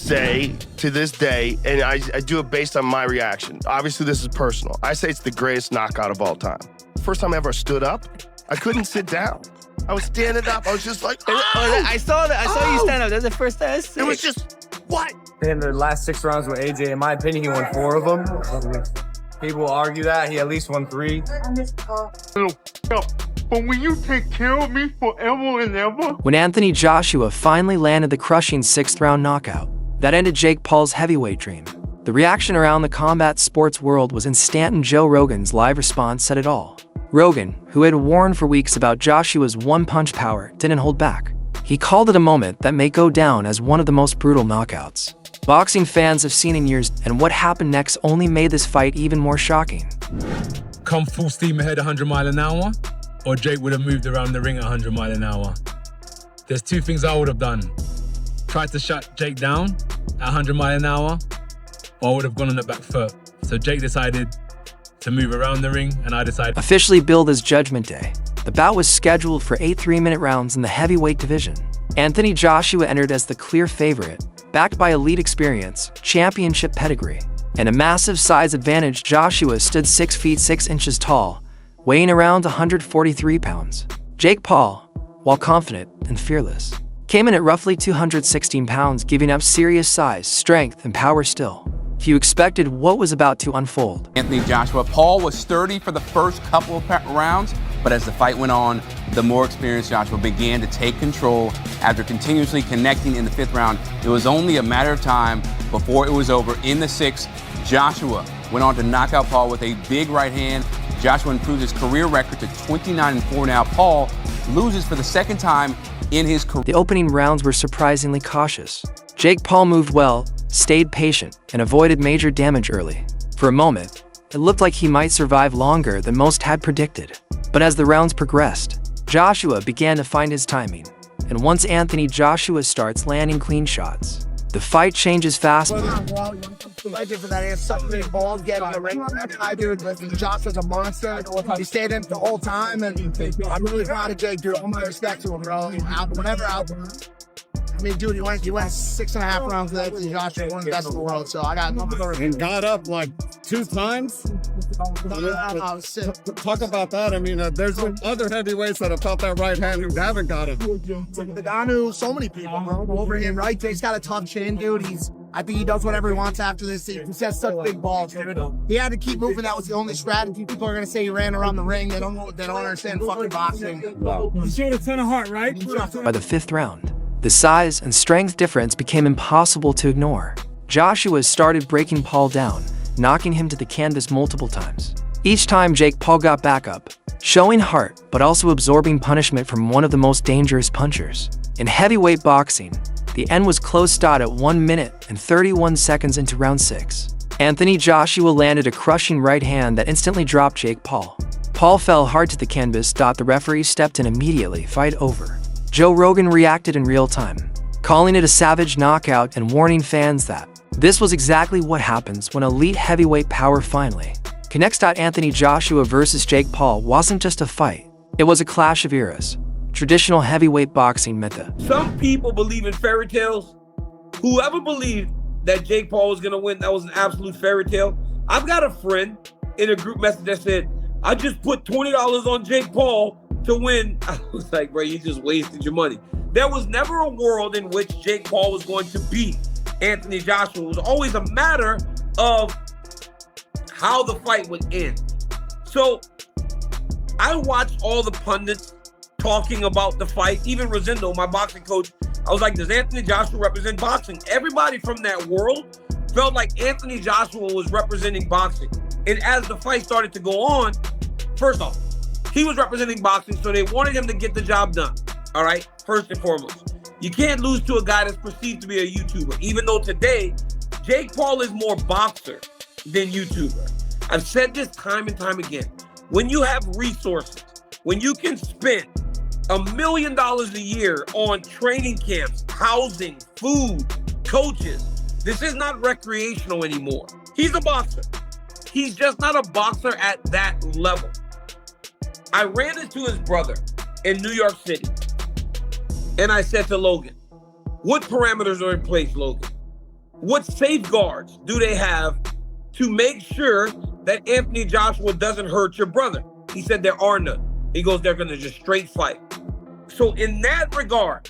say to this day, and I do it based on my reaction. Obviously, this is personal. I say it's the greatest knockout of all time. First time I ever stood up, I couldn't sit down. I was standing up. I was just like, oh! I saw that. I saw you stand up. That's the first time I see it. It was just, what? In the last 6 rounds with AJ, in my opinion, he won 4 of them. People will argue that. He at least won 3. But when you take care of me forever and ever. When Anthony Joshua finally landed the crushing 6th round knockout, that ended Jake Paul's heavyweight dream. The reaction around the combat sports world was instant, and Joe Rogan's live response said it all. Rogan, who had warned for weeks about Joshua's one-punch power, didn't hold back. He called it a moment that may go down as one of the most brutal knockouts boxing fans have seen in years, and what happened next only made this fight even more shocking. Come full steam ahead 100 miles an hour, or Jake would have moved around the ring at 100 miles an hour. There's 2 things I would have done. Tried to shut Jake down at 100 miles an hour, or I would have gone on the back foot. So Jake decided to move around the ring, and I decided. Officially billed as Judgment Day, the bout was scheduled for 8 3-minute rounds in the heavyweight division. Anthony Joshua entered as the clear favorite, backed by elite experience, championship pedigree, and a massive size advantage. Joshua stood 6 feet 6 inches tall, weighing around 143 pounds. Jake Paul, while confident and fearless, came in at roughly 216 pounds, giving up serious size, strength, and power still. Few expected what was about to unfold. Anthony Joshua. Paul was sturdy for the first couple of rounds, but as the fight went on, the more experienced Joshua began to take control. After continuously connecting in the 5th round, it was only a matter of time before it was over. In the 6th, Joshua went on to knock out Paul with a big right hand. Joshua improved his career record to 29-4 now. Paul loses for the 2nd time in his career. The opening rounds were surprisingly cautious. Jake Paul moved well, stayed patient, and avoided major damage early. For a moment, it looked like he might survive longer than most had predicted. But as the rounds progressed, Joshua began to find his timing. And once Anthony Joshua starts landing clean shots, the fight changes fast. Legend for that. He has such big balls getting in the ring. I do. Joshua's a monster. He stayed in the whole time, and I'm really proud of Jake, dude. All my respect to him, bro. Whenever out. I mean, dude, he went 6.5 rounds with Anthony Joshua, one of the best in the world. So I got nothing to And got up like 2 times. Talk about that. I mean, there's been other heavyweights that have felt that right hand who haven't got it. The guy knew so many people, bro. Over him, right? Jake's got a tough chin, dude. I think he does whatever he wants after this. He has such big balls, dude. He had to keep moving. That was the only strategy. People are gonna say he ran around the ring. They don't understand fucking boxing. He showed a ton of heart, right? By the 5th round, the size and strength difference became impossible to ignore. Joshua started breaking Paul down, knocking him to the canvas multiple times. Each time Jake Paul got back up, showing heart but also absorbing punishment from one of the most dangerous punchers. In heavyweight boxing, the end was close stop at 1 minute and 31 seconds into round 6. Anthony Joshua landed a crushing right hand that instantly dropped Jake Paul. Paul fell hard to the canvas. The referee stepped in immediately. Fight over. Joe Rogan reacted in real time, calling it a savage knockout and warning fans that this was exactly what happens when elite heavyweight power finally connects. Anthony Joshua versus Jake Paul wasn't just a fight, it was a clash of eras. Traditional heavyweight boxing meta. Some people believe in fairy tales. Whoever believed that Jake Paul was gonna win, that was an absolute fairy tale. I've got a friend in a group message that said, I just put $20 on Jake Paul to win. I was like, bro, you just wasted your money. There was never a world in which Jake Paul was going to beat Anthony Joshua. It was always a matter of how the fight would end. So I watched all the pundits talking about the fight. Even Rosendo, my boxing coach, I was like, does Anthony Joshua represent boxing? Everybody from that world felt like Anthony Joshua was representing boxing. And as the fight started to go on, first off, he was representing boxing, so they wanted him to get the job done. All right, first and foremost. You can't lose to a guy that's perceived to be a YouTuber, even though today, Jake Paul is more boxer than YouTuber. I've said this time and time again. When you have resources, when you can spend $1 million a year on training camps, housing, food, coaches, this is not recreational anymore. He's a boxer. He's just not a boxer at that level. I ran into his brother in New York City, and I said to Logan, what parameters are in place, Logan? what safeguards do they have to make sure that Anthony Joshua doesn't hurt your brother? He said there are none. He goes, they're going to just straight fight. So in that regard,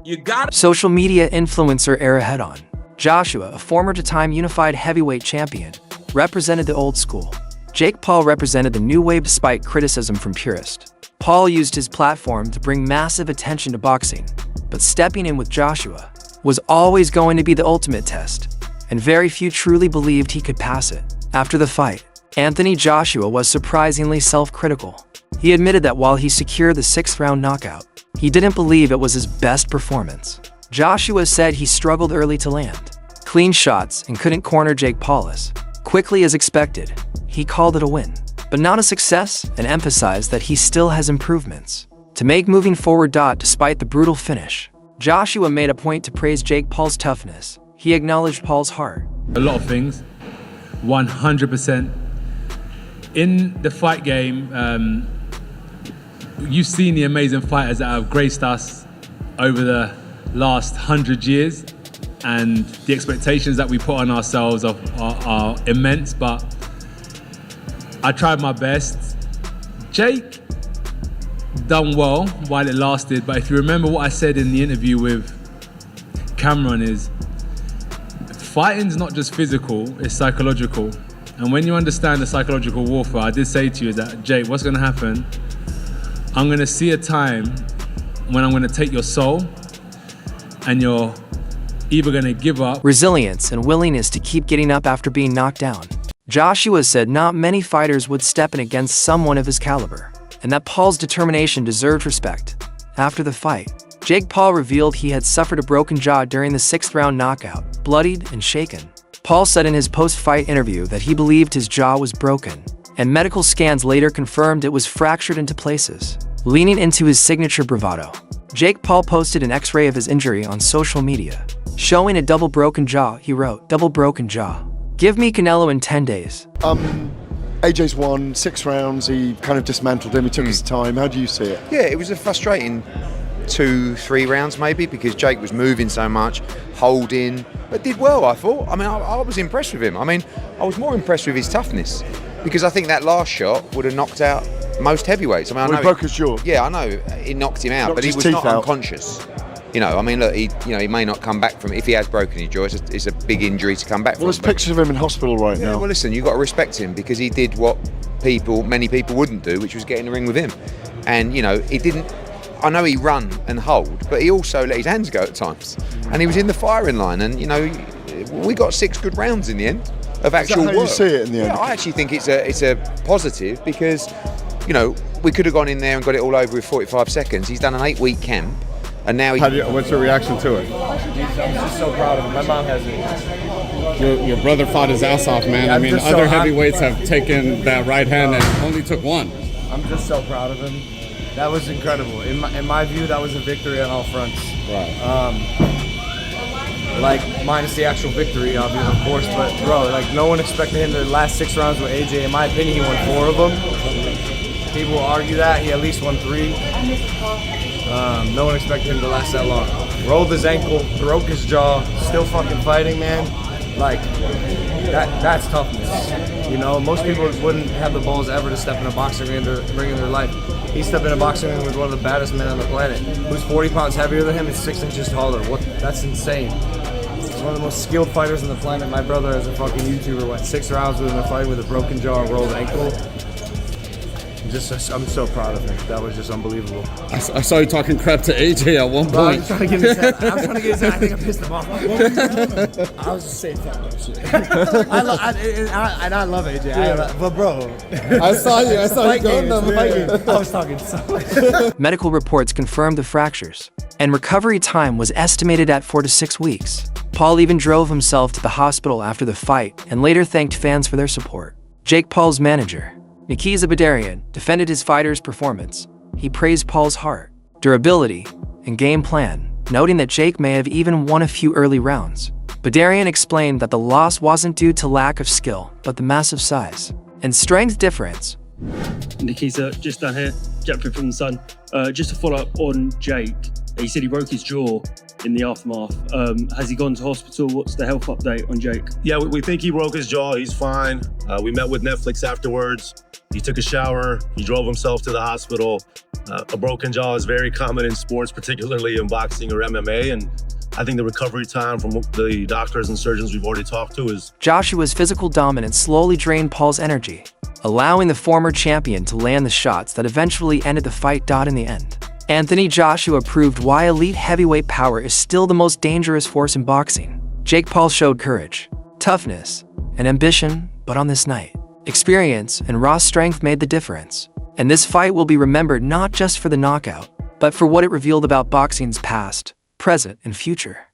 you got social media influencer era head-on. Joshua, a former two-time unified heavyweight champion, represented the old school. Jake Paul represented the new wave despite criticism from purists. Paul used his platform to bring massive attention to boxing, but stepping in with Joshua was always going to be the ultimate test, and very few truly believed he could pass it. After the fight, Anthony Joshua was surprisingly self-critical. He admitted that while he secured the 6th-round knockout, he didn't believe it was his best performance. Joshua said he struggled early to land clean shots and couldn't corner Jake Paul as quickly as expected. He called it a win, but not a success, and emphasized that he still has improvements to make moving forward. Despite the brutal finish, Joshua made a point to praise Jake Paul's toughness. He acknowledged Paul's heart. A lot of things, 100%. In the fight game, you've seen the amazing fighters that have graced us over the last 100 years, and the expectations that we put on ourselves are immense, but I tried my best. Jake done well while it lasted, but if you remember what I said in the interview with Cameron is, fighting's not just physical, it's psychological. And when you understand the psychological warfare, I did say to you is that, Jake, what's gonna happen? I'm gonna see a time when I'm gonna take your soul and you're either gonna give up. Resilience and willingness to keep getting up after being knocked down. Joshua said not many fighters would step in against someone of his caliber, and that Paul's determination deserved respect. After the fight, Jake Paul revealed he had suffered a broken jaw during the 6th-round knockout, bloodied and shaken. Paul said in his post-fight interview that he believed his jaw was broken, and medical scans later confirmed it was fractured into places. Leaning into his signature bravado, Jake Paul posted an X-ray of his injury on social media. Showing a double broken jaw, he wrote, "Double broken jaw. Give me Canelo in 10 days. AJ's won 6 rounds. He kind of dismantled him. He took his time. How do you see it? Yeah, it was a frustrating 2-3 rounds maybe, because Jake was moving so much, holding, but did well, I thought. I mean, I was impressed with him. I mean, I was more impressed with his toughness, because I think that last shot would have knocked out most heavyweights. I mean, I know he broke his jaw. Yeah, I know he knocked him out, but he was not unconscious. You know, I mean, look, he may not come back from it. If he has broken his jaw, it's a big injury to come back from. Well, there's pictures of him in hospital right now. Well, listen, you've got to respect him, because he did what many people wouldn't do, which was get in the ring with him. And, you know, he didn't. I know he run and hold, but he also let his hands go at times. And he was in the firing line, and, you know, we got 6 good rounds in the end of actual work. Is that how you see it in the end? Yeah, I actually think it's a positive, because, you know, we could have gone in there and got it all over with 45 seconds. He's done an 8-week camp. And now what's your reaction to it? I'm just so proud of him. My mom has it. Your brother fought his ass off, man. Yeah, I mean, other heavyweights have taken that right hand and only took one. I'm just so proud of him. That was incredible. In my view, that was a victory on all fronts. Right. Like, minus the actual victory, obviously, of course. But bro, like, no one expected him to last 6 rounds with AJ. In my opinion, he won 4 of them. People will argue that he at least won 3. No one expected him to last that long. Rolled his ankle, broke his jaw, still fucking fighting, man. Like, that's toughness. You know, most people wouldn't have the balls ever to step in a boxing ring in their life. He stepped in a boxing ring with one of the baddest men on the planet, who's 40 pounds heavier than him and 6 inches taller. That's insane. He's one of the most skilled fighters on the planet. My brother, as a fucking YouTuber, went 6 rounds with him in a fight with a broken jaw and rolled ankle. I'm so proud of him. That was just unbelievable. I saw you talking crap to AJ at one point. I'm trying to get his head. I think I pissed him off. I was just saying fuck shit. I love AJ. Yeah. But bro, I saw you going down the fight. I was talking so. Medical reports confirmed the fractures, and recovery time was estimated at 4 to 6 weeks. Paul even drove himself to the hospital after the fight and later thanked fans for their support. Jake Paul's manager, Nikisa Badarian, defended his fighter's performance. He praised Paul's heart, durability, and game plan, noting that Jake may have even won a few early rounds. Badarian explained that the loss wasn't due to lack of skill, but the massive size and strength difference. Nikisa, just down here, jumping from the sun. Just to follow up on Jake, He said he broke his jaw in the aftermath. Has he gone to hospital? What's the health update on Jake? Yeah, we think he broke his jaw. He's fine. We met with Netflix afterwards. He took a shower. He drove himself to the hospital. A broken jaw is very common in sports, particularly in boxing or MMA. And I think the recovery time from the doctors and surgeons we've already talked to is... Joshua's physical dominance slowly drained Paul's energy, allowing the former champion to land the shots that eventually ended the fight. In the end, Anthony Joshua proved why elite heavyweight power is still the most dangerous force in boxing. Jake Paul showed courage, toughness, and ambition, but on this night, experience and raw strength made the difference. And this fight will be remembered not just for the knockout, but for what it revealed about boxing's past, present, and future.